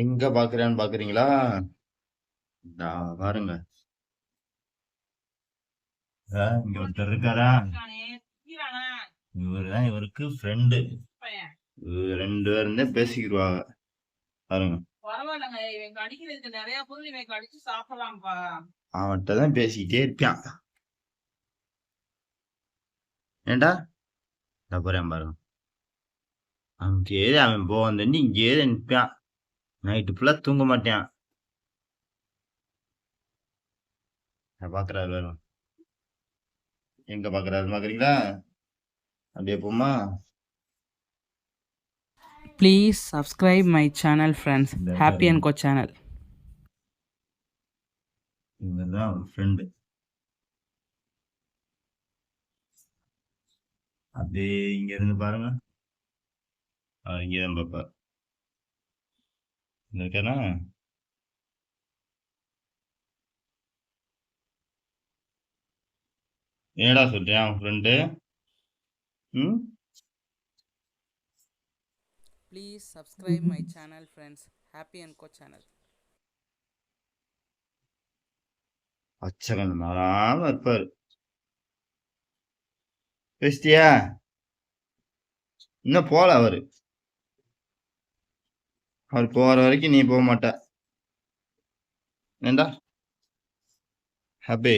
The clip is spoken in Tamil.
எங்க பாக்குறேன்னு பாக்குறீங்களா? இந்தா பாருங்க. இங்க ஒருத்தர் இருக்காரா? இவருதான் இவருக்கு ஃப்ரெண்டு. இவரு 2 பேரும் தான் பேசிக்கிடுவாங்க. பாருங்க. அவன்கிட்ட தான் பேசிக்கிட்டே இருப்பான். ஏண்டா? இந்த போறேன் பாருங்க. அங்கேயே அவன் போவான் தண்ணி இங்கேயே நிற்பான். நைட்டு ஃபுல்லா தூங்க மாட்டான். பாக்குறாரு பாருங்க. எங்க பாக்குறாரு பாக்குறீங்களா? அப்படியே போமா. Please subscribe my channel friends. Happy and Co channel. இவர்தான் அவர் ஃப்ரெண்டு. அப்படியே இங்க இருந்து பாருங்க. இங்கதான் பாப்பார். இருக்கானா? என்னடா சொல்றேன் அவன் ஃப்ரெண்டு? ம்? Please subscribe my channel friends. Happy and Co channel. அச்சகன் மாறாம இருப்பாரு. பேசிட்டியா? இன்னும் போல அவரு. அவர் போற வரைக்கும் நீ போக மாட்ட. ஏண்டா? ஹாப்பி